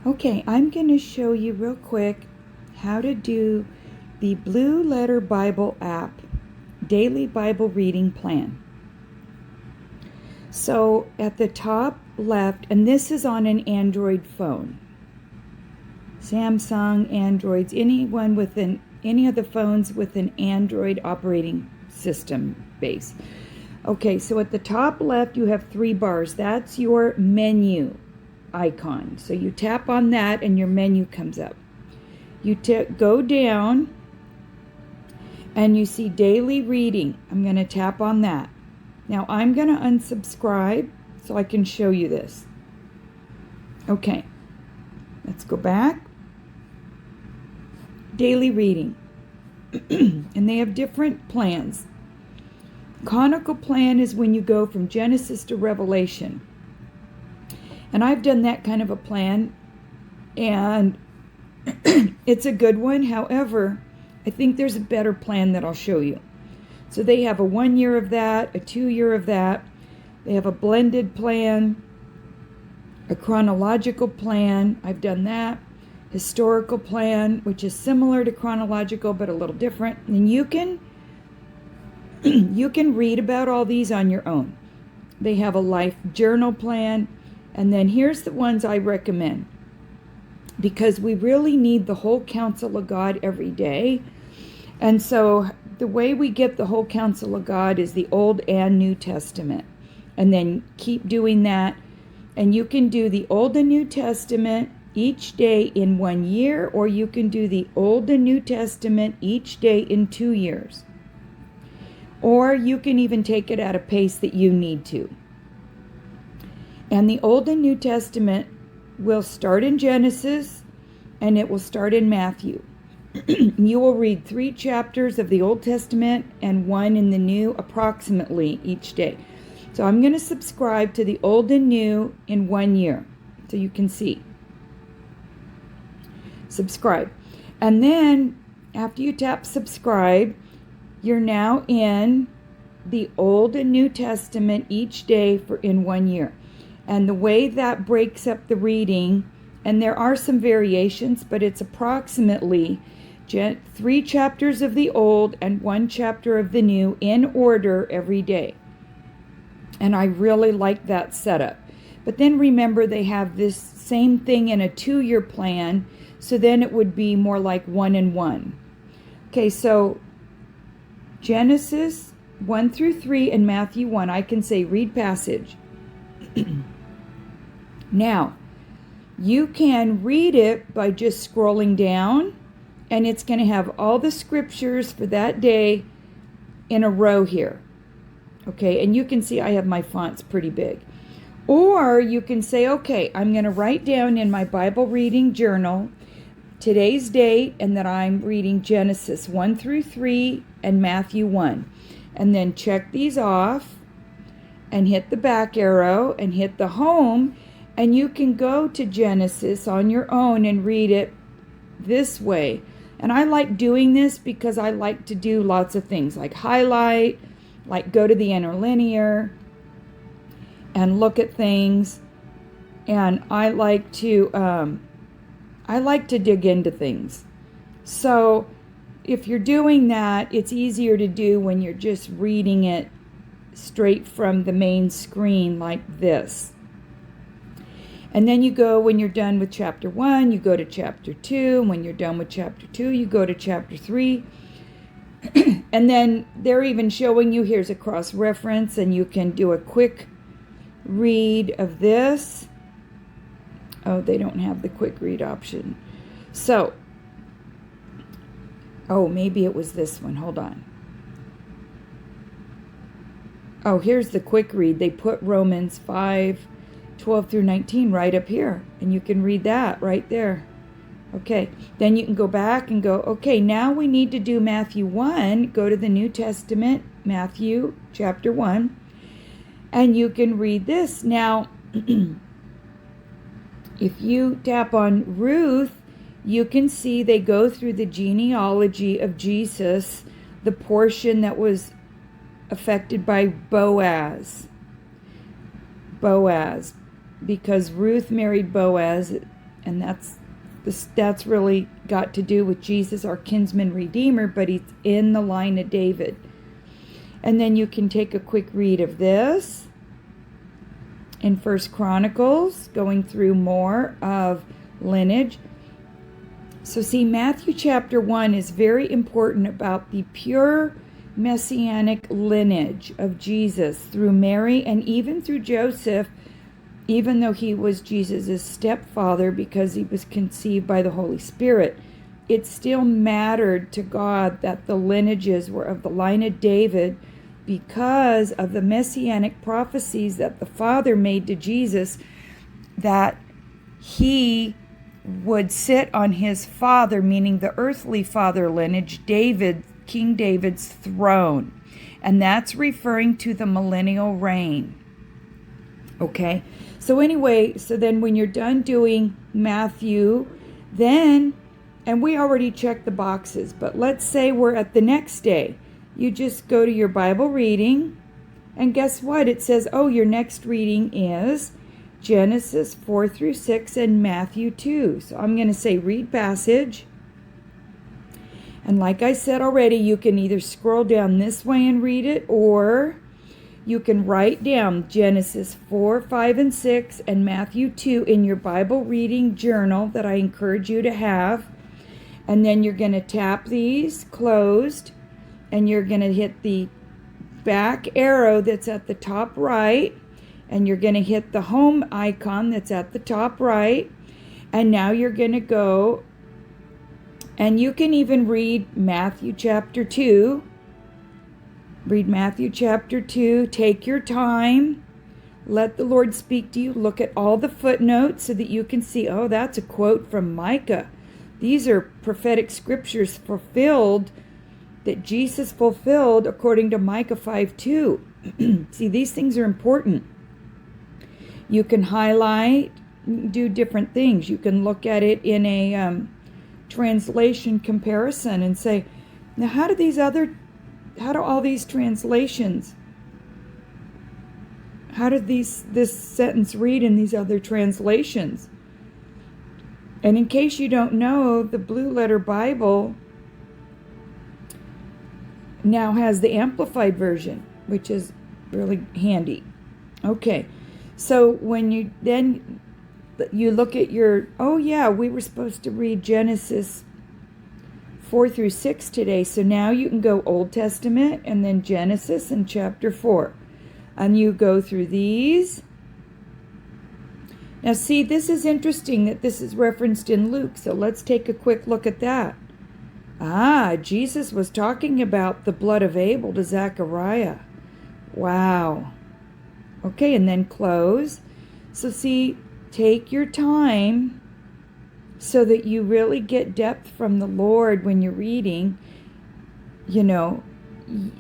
Okay, I'm going to show you real quick how to do the Blue Letter Bible app daily Bible reading plan. So at the top left, and this is on an Android phone, Samsung, Androids, anyone with any of the phones with an Android operating system base. Okay, so at the top left you have 3 bars. That's your menu icon. So you tap on that and your menu comes up. You go down and you see daily reading. I'm going to tap on that. Now I'm going to unsubscribe so I can show you this. Okay, let's go back. Daily reading. And they have different plans. Conical plan is when you go from Genesis to Revelation. And I've done that kind of a plan, and it's a good one. However, I think there's a better plan that I'll show you. So they have a 1 year of that, a 2 year of that. They have a blended plan, a chronological plan. I've done that. Historical plan, which is similar to chronological but a little different. And you can read about all these on your own. They have a life journal plan. And then here's the ones I recommend, because we really need the whole counsel of God every day. And so the way we get the whole counsel of God is the Old and New Testament. And then keep doing that. And you can do the Old and New Testament each day in 1 year, or you can do the Old and New Testament each day in 2 years. Or you can even take it at a pace that you need to. And the Old and New Testament will start in Genesis and it will start in Matthew. You will read 3 chapters of the Old Testament and 1 in the New approximately each day. So I'm going to subscribe to the Old and New in 1 year so you can see. Subscribe. And then after you tap subscribe, you're now in the Old and New Testament each day in 1 year. And the way that breaks up the reading, and there are some variations, but it's approximately 3 chapters of the Old and 1 chapter of the New in order every day. And I really like that setup. But then remember, they have this same thing in a 2-year plan, so then it would be more like 1 and 1. Okay, so Genesis 1 through 3 and Matthew 1, I can say read passage. Now, you can read it by just scrolling down, and it's going to have all the scriptures for that day in a row here. Okay, and you can see I have my fonts pretty big. Or you can say, okay, I'm going to write down in my Bible reading journal today's date, and that I'm reading Genesis 1 through 3 and Matthew 1. And then check these off and hit the back arrow and hit the home. And you can go to Genesis on your own and read it this way. And I like doing this because I like to do lots of things, like highlight, like go to the interlinear and look at things. And I like to dig into things. So if you're doing that, it's easier to do when you're just reading it straight from the main screen like this. And then you go, when you're done with chapter 1, you go to chapter 2. And when you're done with chapter 2, you go to chapter 3. And then they're even showing you, here's a cross-reference, and you can do a quick read of this. Oh, they don't have the quick read option. So, oh, maybe it was this one. Hold on. Oh, here's the quick read. They put Romans 5:12 through 19 right up here, and you can read that right there. Okay, then you can go back and go, okay, now we need to do Matthew 1. Go to the New Testament, Matthew chapter 1, and you can read this. Now, if you tap on Ruth, you can see they go through the genealogy of Jesus, the portion that was affected by Boaz. Because Ruth married Boaz, And that's really got to do with Jesus, our kinsman redeemer, but he's in the line of David. And then you can take a quick read of this in First Chronicles, going through more of lineage. So see, Matthew chapter 1 is very important about the pure messianic lineage of Jesus through Mary and even through Joseph, even though he was Jesus' stepfather because he was conceived by the Holy Spirit. It still mattered to God that the lineages were of the line of David because of the messianic prophecies that the Father made to Jesus, that he would sit on his father, meaning the earthly father lineage, David, King David's throne. And that's referring to the millennial reign. Okay? So anyway, so then when you're done doing Matthew, then, and we already checked the boxes, but let's say we're at the next day. You just go to your Bible reading, and guess what? It says, oh, your next reading is Genesis 4 through 6 and Matthew 2. So I'm going to say read passage. And like I said already, you can either scroll down this way and read it, or you can write down Genesis 4, 5, and 6 and Matthew 2 in your Bible reading journal that I encourage you to have. And then you're going to tap these closed, and you're going to hit the back arrow that's at the top right, and you're going to hit the home icon that's at the top right. And now you're going to go, and you can even read Matthew chapter 2. Read Matthew chapter 2. Take your time. Let the Lord speak to you. Look at all the footnotes so that you can see, oh, that's a quote from Micah. These are prophetic scriptures fulfilled, that Jesus fulfilled according to Micah 5:2. See, these things are important. You can highlight, do different things. You can look at it in a translation comparison and say, now how do all these translations, how did this sentence read in these other translations? And in case you don't know, the Blue Letter Bible now has the Amplified Version, which is really handy. Okay, so when you look at your, oh yeah, we were supposed to read Genesis 4 through 6 today, so now you can go Old Testament and then Genesis and chapter 4. And you go through these. Now see, this is interesting that this is referenced in Luke, so let's take a quick look at that. Jesus was talking about the blood of Abel to Zechariah. Wow. Okay, and then close. So see, take your time so that you really get depth from the Lord when you're reading. You know,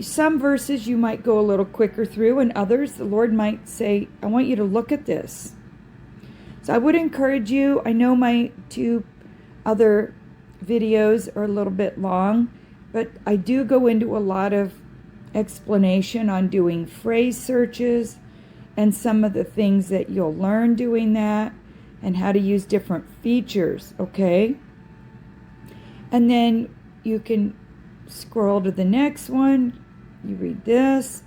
some verses you might go a little quicker through, and others the Lord might say, I want you to look at this. So I would encourage you, I know my 2 other videos are a little bit long, but I do go into a lot of explanation on doing phrase searches and some of the things that you'll learn doing that and how to use different features, okay? And then you can scroll to the next one, you read this,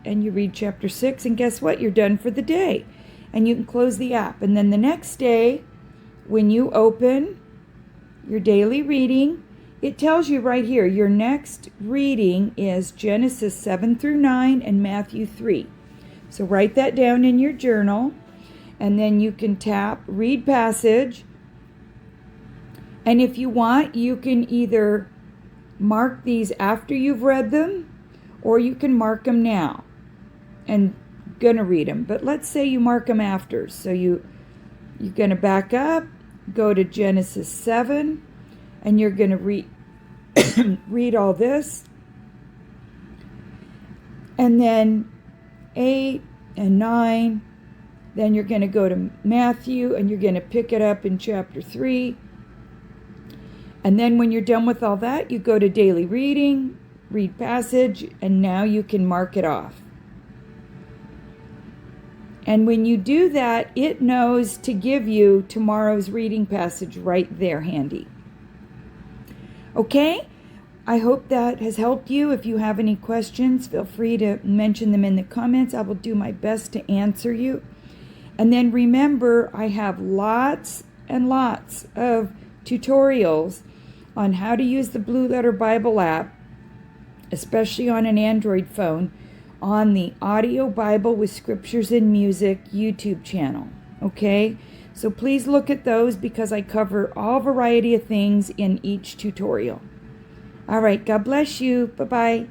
and you read chapter 6, and guess what? You're done for the day. And you can close the app. And then the next day, when you open your daily reading, it tells you right here, your next reading is Genesis 7 through 9 and Matthew 3. So write that down in your journal, and then you can tap read passage. And if you want, you can either mark these after you've read them, or you can mark them now and gonna read them. But let's say you mark them after. So you're gonna back up, go to Genesis 7, and you're gonna read all this. And then 8 and 9, then you're gonna go to Matthew, and you're gonna pick it up in chapter 3. And then when you're done with all that, you go to daily reading, read passage, and now you can mark it off. And when you do that, it knows to give you tomorrow's reading passage right there handy. Okay? I hope that has helped you. If you have any questions, feel free to mention them in the comments. I will do my best to answer you. And then remember, I have lots and lots of tutorials on how to use the Blue Letter Bible app, especially on an Android phone, on the Audio Bible with Scriptures and Music YouTube channel. Okay? So please look at those because I cover all variety of things in each tutorial. All right, God bless you. Bye-bye.